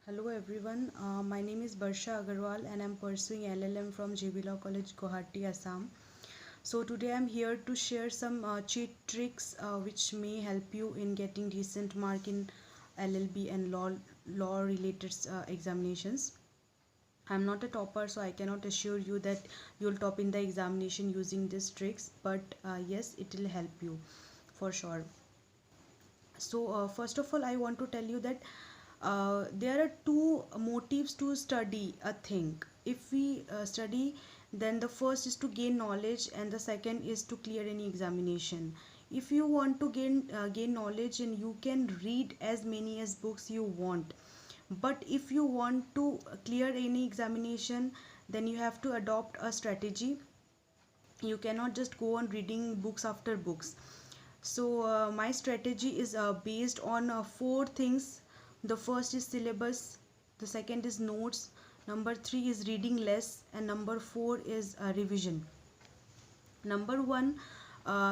Hello everyone, my name is Barsha Agarwal and I'm pursuing LLM from JB Law College, Guwahati, Assam. So today I'm here to share some cheat tricks which may help you in getting decent mark in LLB and law related examinations. I'm not a topper, so I cannot assure you that you'll top in the examination using these tricks, but yes, it will help you for sure. So first of all, I want to tell you that there are two motives to study a thing. If we study, then the first is to gain knowledge and the second is to clear any examination. If you want to gain knowledge, and you can read as many as books you want, but if you want to clear any examination, then you have to adopt a strategy. You cannot just go on reading books after books. So my strategy is based on four things. The first is syllabus, the second is notes, number 3 is reading less, and number 4 is revision. Number 1,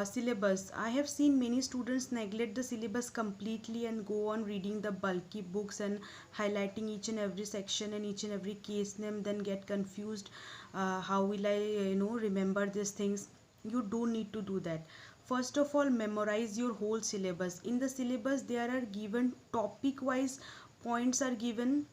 syllabus. I have seen many students neglect the syllabus completely and go on reading the bulky books and highlighting each and every section and each and every case name, then get confused. How will I remember these things? You don't need to do that. First of all, memorize your whole syllabus. In the syllabus there are given topic wise points are given,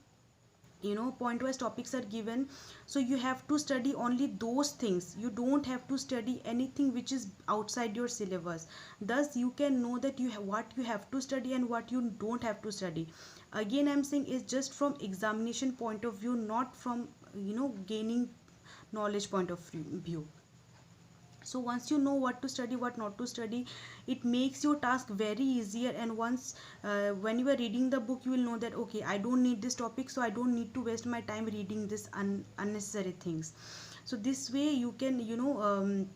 point wise topics are given. So you have to study only those things. You don't have to study anything which is outside your syllabus. Thus you can know that what you have to study and what you don't have to study. Again, I'm saying is just from examination point of view, not from gaining knowledge point of view. So once you know what to study, what not to study, it makes your task very easier. And once when you are reading the book, you will know that okay, I don't need this topic, so I don't need to waste my time reading this unnecessary things. So this way you can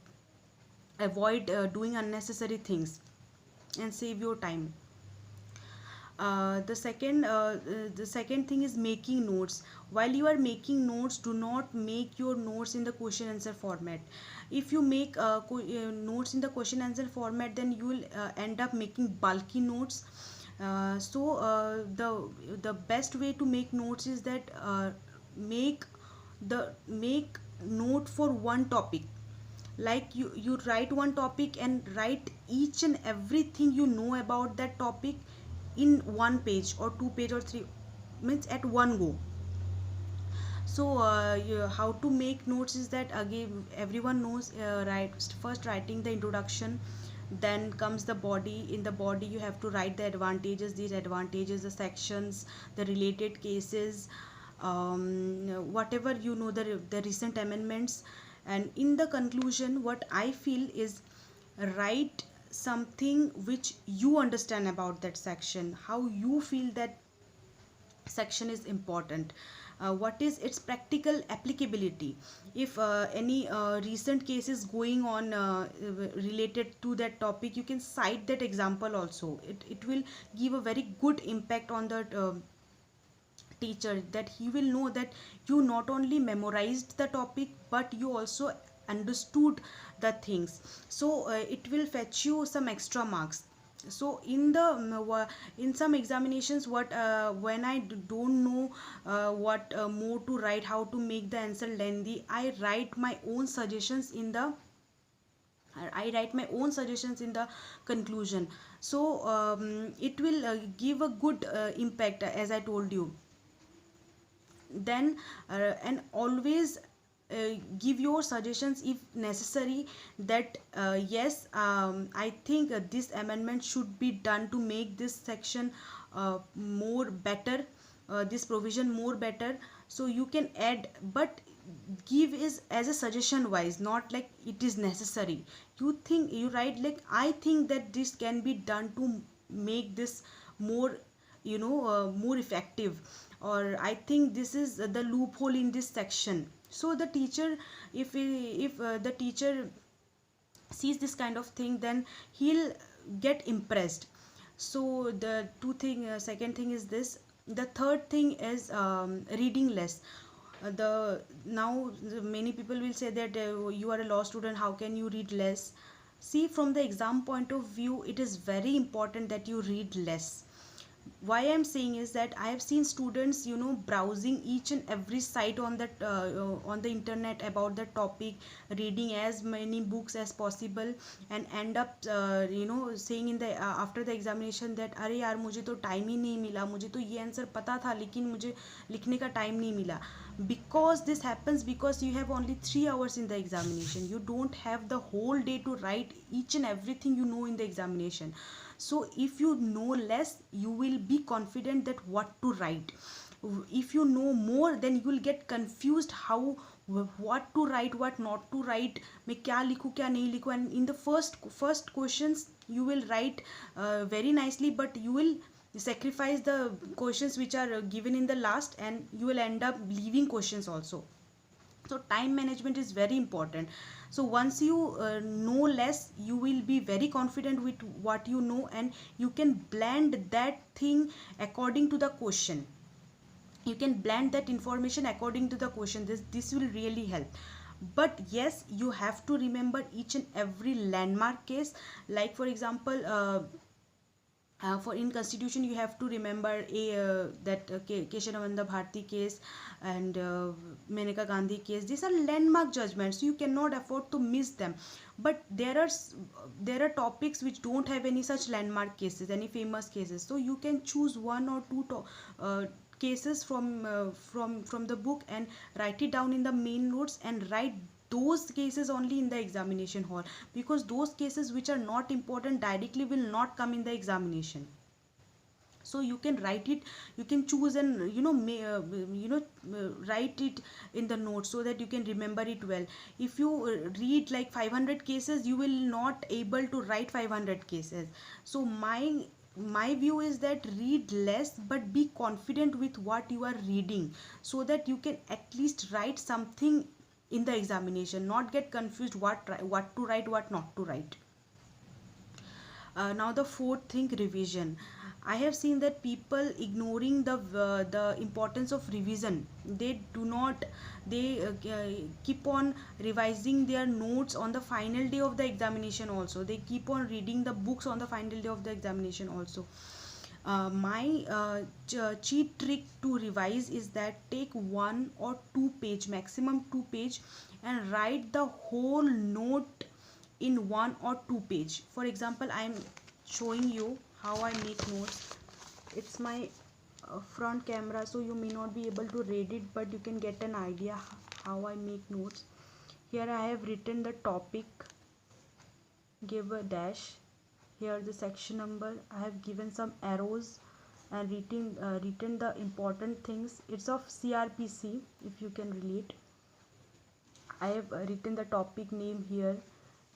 avoid doing unnecessary things and save your time. The second thing is making notes. While you are making notes, do not make your notes in the question answer format. If you make notes in the question answer format, then you will end up making bulky notes. The best way to make notes is that make make note for one topic. Like you write one topic and write each and everything you know about that topic in one page or two page or three, means at one go. So how to make notes is that again everyone knows, right? First writing the introduction, then comes the body. In the body you have to write the advantages, these advantages, the sections, the related cases, whatever the recent amendments. And in the conclusion, what I feel is write something which you understand about that section, how you feel that section is important, what is its practical applicability. If any recent case is going on related to that topic, you can cite that example also. It will give a very good impact on the teacher, that he will know that you not only memorized the topic but you also understood the things. So it will fetch you some extra marks. So in some examinations, what when I don't know what more to write, how to make the answer lengthy, I write my own suggestions in the conclusion. So it will give a good impact, as I told you. Then and always give your suggestions if necessary, that yes, I think this amendment should be done to make this section more better, this provision more better. So you can add, but give is as a suggestion wise, not like it is necessary. You write like, I think that this can be done to make this more more effective, or I think this is the loophole in this section. So the teacher, if the teacher sees this kind of thing, then he'll get impressed. So the second thing is this. The third thing is reading less. The now many people will say that you are a law student, how can you read less? See, from the exam point of view, it is very important that you read less. why I'm saying is that I have seen students, browsing each and every site on the internet about the topic, reading as many books as possible, and end up saying in the after the examination that अरे यार मुझे तो time ही नहीं मिला, मुझे तो ये answer पता था लेकिन मुझे लिखने का टाइम नहीं मिला. Because this happens because you have only 3 hours in the examination. You don't have the whole day to write each and everything you know in the examination. So if you know less, you will be confident that what to write. If you know more, then you will get confused how what to write, what not to write, मैं क्या लिखूँ क्या नहीं लिखूँ. And in the first questions you will write very nicely, but you will sacrifice the questions which are given in the last, and you will end up leaving questions also. So time management is very important. So once you know less, you will be very confident with what you know, and you can blend that thing according to the question. You can blend that information according to the question. This will really help. But yes, you have to remember each and every landmark case. Like for example, for in constitution you have to remember that Keshananda Bharti case and Maneka Gandhi case. These are landmark judgments, so you cannot afford to miss them. But there are topics which don't have any such landmark cases, any famous cases, so you can choose one or two cases from the book and write it down in the main notes, and write those cases only in the examination hall, because those cases which are not important directly will not come in the examination. So you can write it, you can choose and write it in the notes so that you can remember it well. If you read like 500 cases, you will not able to write 500 cases. So my view is that read less but be confident with what you are reading, so that you can at least write something in the examination, not get confused what to write, what not to write. Now the fourth thing, revision. I have seen that people ignoring the importance of revision. They keep on revising their notes on the final day of the examination also. They keep on reading the books on the final day of the examination also. My cheat trick to revise is that take 1 or 2 page, maximum 2 page, and write the whole note in 1 or 2 page. For example, I am showing you how I make notes. It's my front camera, so you may not be able to read it, but you can get an idea how I make notes. Here I have written the topic, give a dash. Here the section number, I have given some arrows and written the important things. It's of CRPC, if you can relate. I have written the topic name here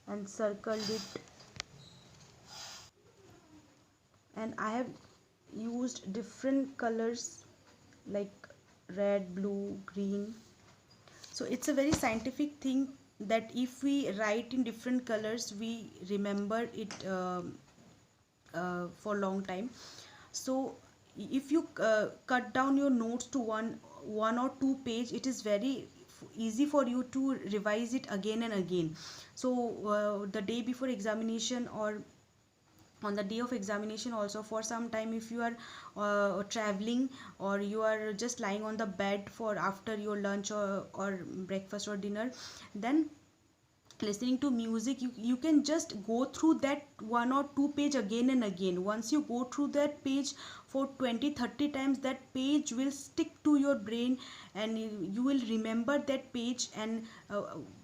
and circled it, and I have used different colors like red, blue, green. So it's a very scientific thing that if we write in different colors, we remember it for a long time. So if you cut down your notes to one or 2 page, it is very easy for you to revise it again and again. So the day before examination or on the day of examination also, for some time, if you are traveling, or you are just lying on the bed for after your lunch or breakfast or dinner, then listening to music, you can just go through that 1 or 2 page again and again. Once you go through that page for 20-30 times, that page will stick to your brain, and you will remember that page. And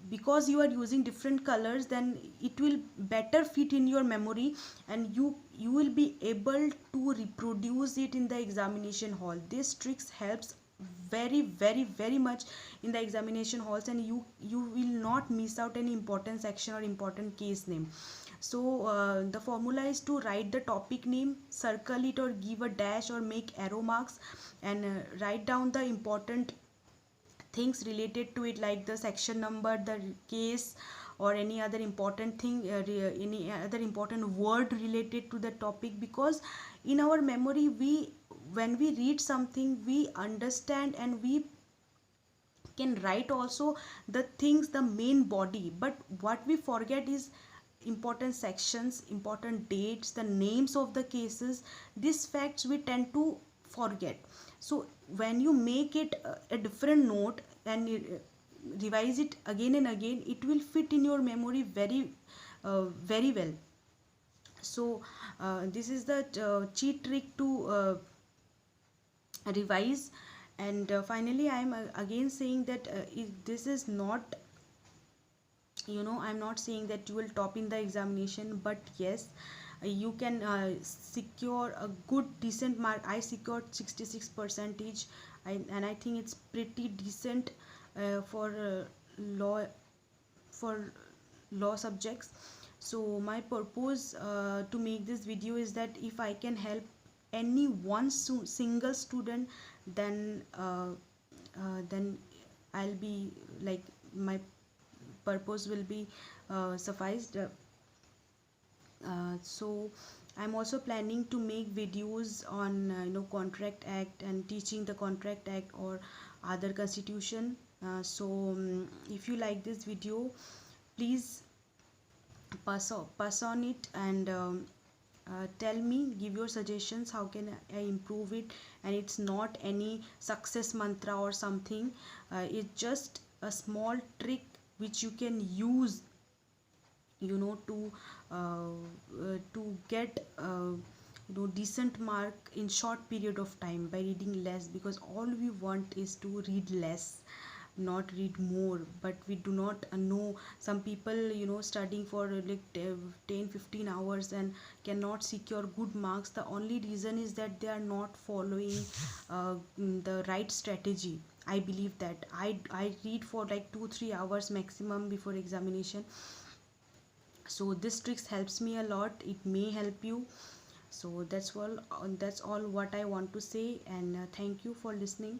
because you are using different colors, then it will better fit in your memory, and you will be able to reproduce it in the examination hall. This tricks helps very very very much in the examination halls, and you will not miss out any important section or important case name. So the formula is to write the topic name, circle it or give a dash or make arrow marks, and write down the important things related to it, like the section number, the case, or any other important thing, any other important word related to the topic. Because in our memory, when we read something, we understand and we can write also the things, the main body, but what we forget is important sections, important dates, the names of the cases. These facts we tend to forget. So when you make it a different note and revise it again and again, it will fit in your memory very well. So this is the cheat trick to revise. And finally I am again saying that this is not, I'm not saying that you will top in the examination, but yes, you can secure a good decent mark. I secured 66 percentage, and I think it's pretty decent for law, for law subjects. So my purpose to make this video is that if I can help any one single student, then then I'll be like, my purpose will be sufficed. So I'm also planning to make videos on contract act and teaching the contract act or other constitution. So if you like this video, please pass on it, and tell me, give your suggestions, how can I improve it. And it's not any success mantra or something, it's just a small trick which you can use, to get decent mark in short period of time by reading less, because all we want is to read less, not read more. But we do not know, some people studying for like 10-15 hours and cannot secure good marks. The only reason is that they are not following the right strategy. I believe that I read for like 2-3 hours maximum before examination. So this tricks helps me a lot, it may help you. So that's all what I want to say, and thank you for listening.